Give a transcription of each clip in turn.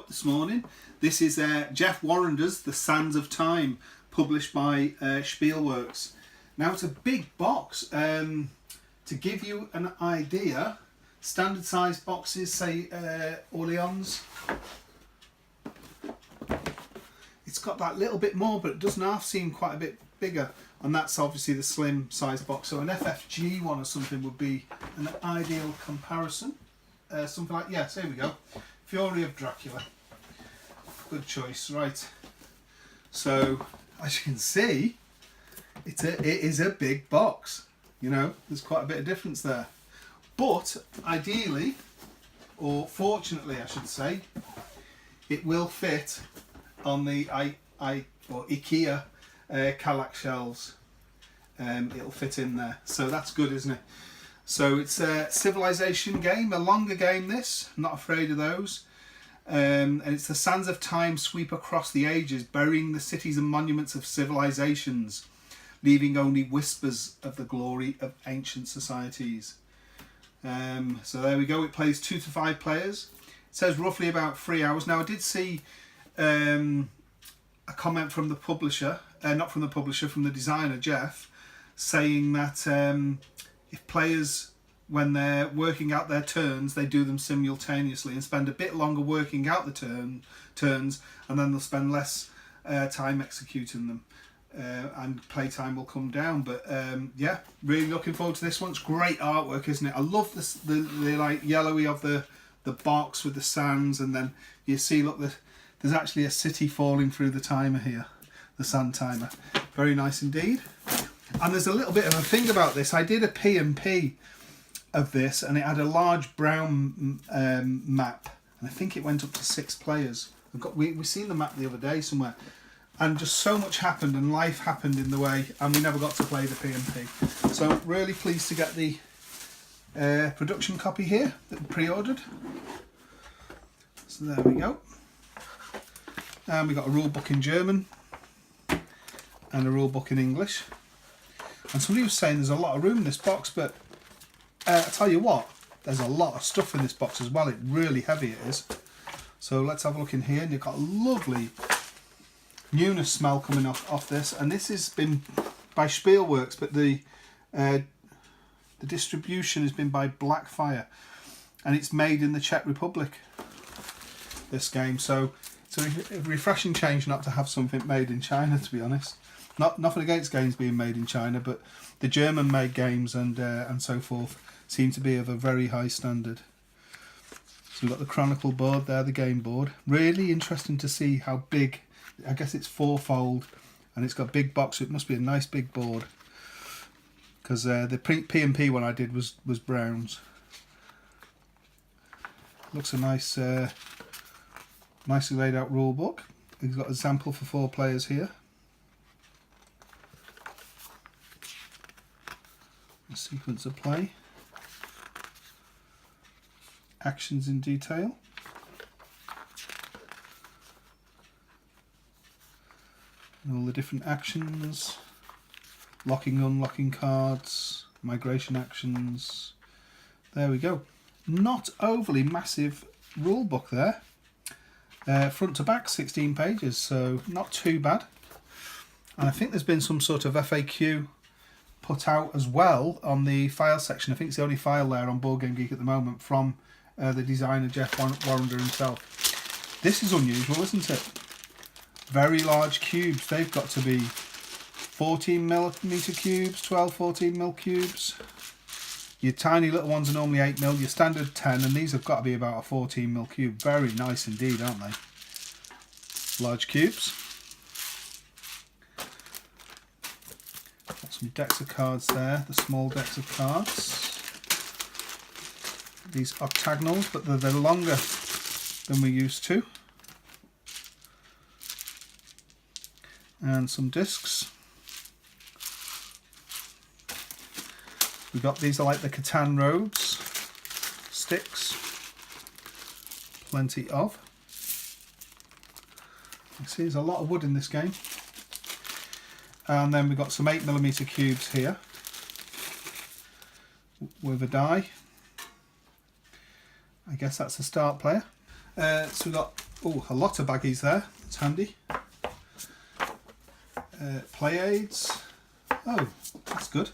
up this morning. This is Jeff Warrender's The Sands of Time, published by Spielworks. Now it's a big box. To give you an idea, standard size boxes, say Orleans, it's got that little bit more, but it doesn't half seem quite a bit bigger, and that's obviously the slim size box. So an FFG one or something would be an ideal comparison. Something like, yes, here we go, Fury of Dracula, good choice. Right, so as you can see, it is a big box. You know, there's quite a bit of difference there, but ideally, or fortunately I should say, it will fit on the IKEA Kallax shelves. It'll fit in there, so that's good, isn't it? So it's a civilization game, a longer game this, not afraid of those. And it's the sands of time sweep across the ages, burying the cities and monuments of civilizations, leaving only whispers of the glory of ancient societies. So there we go, it plays 2 to 5 players. It says roughly about 3 hours. Now I did see a comment from the publisher, not from the publisher, from the designer, Jeff, saying that if players, when they're working out their turns, they do them simultaneously and spend a bit longer working out the turns, and then they'll spend less time executing them. And playtime will come down, but yeah, really looking forward to this one. It's great artwork, isn't it? I love this, the like yellowy of the box with the sands, and then you see, look, there's actually a city falling through the timer here, the sand timer. Very nice indeed. And there's a little bit of a thing about this. I did a P&P of this, and it had a large brown map, and I think it went up to 6 players. We've seen the map the other day somewhere. And just so much happened, and life happened in the way, and we never got to play the P&P. So really pleased to get the production copy here that we pre-ordered. So there we go. And we got a rule book in German and a rule book in English. And somebody was saying there's a lot of room in this box, but I tell you what, there's a lot of stuff in this box as well. It's really heavy, it is. So let's have a look in here, and you've got a lovely newness smell coming off this, and this has been by Spielworks, but the distribution has been by Blackfire, and it's made in the Czech Republic, this game. So it's a refreshing change not to have something made in China, to be honest. Nothing against games being made in China, but the German made games and so forth seem to be of a very high standard. So we've got the Chronicle board there, the game board. Really interesting to see how big. I guess it's 4-fold, and it's got a big box, so it must be a nice big board, because the P&P one I did was browns. Looks a nice, nicely laid out rule book. It's got a sample for 4 players here. A sequence of play. Actions in detail. And all the different actions, locking, unlocking cards, migration actions. There we go. Not overly massive rule book there. Front to back, 16 pages, so not too bad. And I think there's been some sort of FAQ put out as well on the file section. I think it's the only file there on Board Game Geek at the moment from the designer Jeff Warrender himself. This is unusual, isn't it? Very large cubes. They've got to be 14mm cubes, 14mm cubes. Your tiny little ones are normally 8mm, your standard 10, and these have got to be about a 14mm cube. Very nice indeed, aren't they? Large cubes. Got some decks of cards there, the small decks of cards. These octagonals, but they're longer than we used to. And some discs. We got these are like the Catan roads, sticks, plenty of. You see there's a lot of wood in this game. And then we've got some 8mm cubes here with a die. I guess that's a start player. So we've got Oh, a lot of baggies there. It's handy. Play aids. Oh, that's good.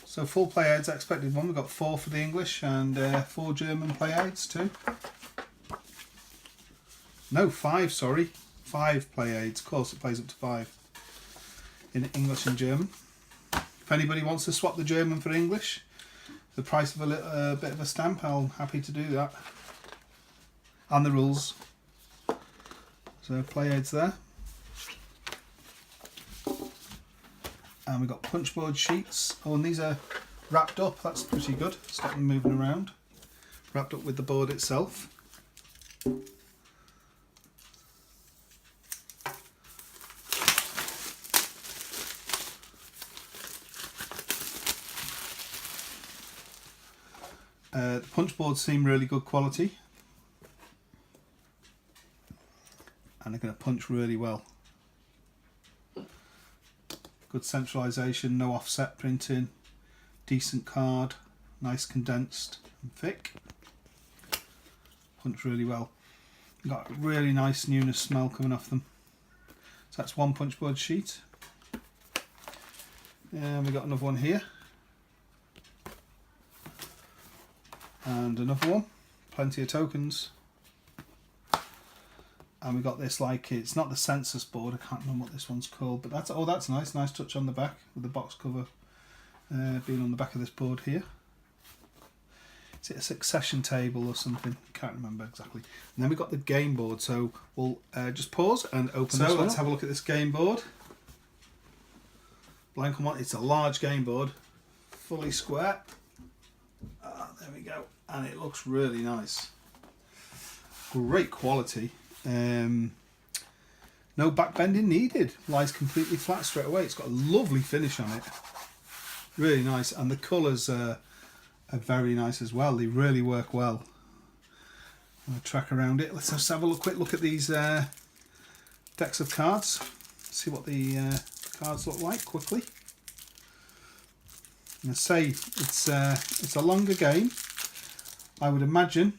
So full play aids, I expected one. We've got 4 for the English and 4 German play aids too. No, 5, sorry. 5 play aids. Of course, it plays up to 5 in English and German. If anybody wants to swap the German for English, the price of a bit of a stamp, I'm happy to do that. And the rules. So play aids there. And we've got punchboard sheets. Oh, and these are wrapped up. That's pretty good. Stop them moving around. Wrapped up with the board itself. The punch boards seem really good quality, and they're going to punch really well. Good centralisation, no offset printing, decent card, nice condensed and thick. Punch really well. Got a really nice newness smell coming off them. So that's one punch board sheet. And we've got another one here. And another one, plenty of tokens. And we got this, like, it's not the census board, I can't remember what this one's called, but that's, oh, that's nice touch on the back with the box cover being on the back of this board here. Is it a succession table or something? Can't remember exactly. And then we've got the game board, so we'll just pause and open this one. Let's have a look at this game board. Blank on one, it's a large game board, fully square. There we go, and it looks really nice. Great quality. No back bending needed. Lies completely flat straight away. It's got a lovely finish on it. Really nice, and the colours are very nice as well. They really work well. I'll track around it. Let's just have a quick look at these decks of cards. See what the cards look like quickly. I say it's a longer game. I would imagine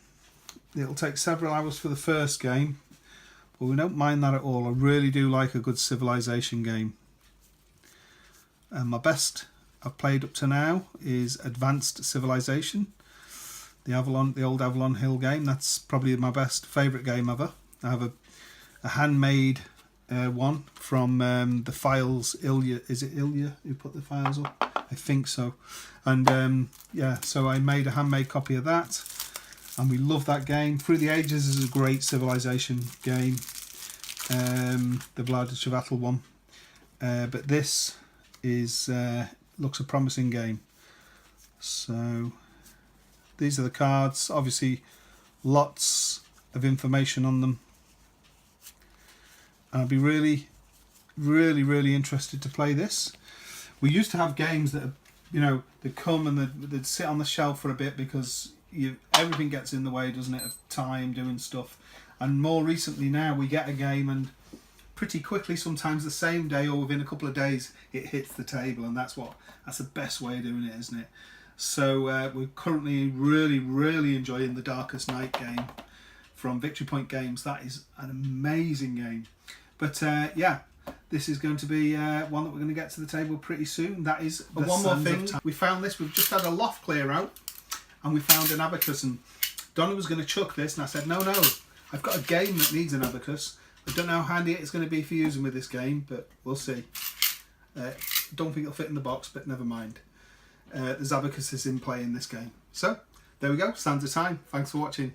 it'll take several hours for the first game, but we don't mind that at all. I really do like a good civilization game. And my best I've played up to now is Advanced Civilization, the old Avalon Hill game. That's probably my best favourite game ever. I have a handmade one from the files. Ilya, is it Ilya who put the files up? I think so. And yeah, so I made a handmade copy of that, and we love that game. Through the Ages is a great civilization game, the Vlada Chavatal one, but this is looks a promising game. So these are the cards, obviously lots of information on them, and I'd be really interested to play this. We used to have games that, you know, they'd come and they'd sit on the shelf for a bit because everything gets in the way, doesn't it, of time doing stuff. And more recently now we get a game and pretty quickly, sometimes the same day or within a couple of days, it hits the table, and that's the best way of doing it, isn't it? So we're currently really enjoying the Darkest Night game from Victory Point Games. That is an amazing game. But yeah, this is going to be one that we're going to get to the table pretty soon. That is one more thing. We found this. We've just had a loft clear out, and we found an abacus. And Donna was going to chuck this, and I said, no, I've got a game that needs an abacus. I don't know how handy it's going to be for using with this game, but we'll see. Don't think it'll fit in the box, but never mind. There's abacuses in play in this game. So there we go. Sands of Time. Thanks for watching.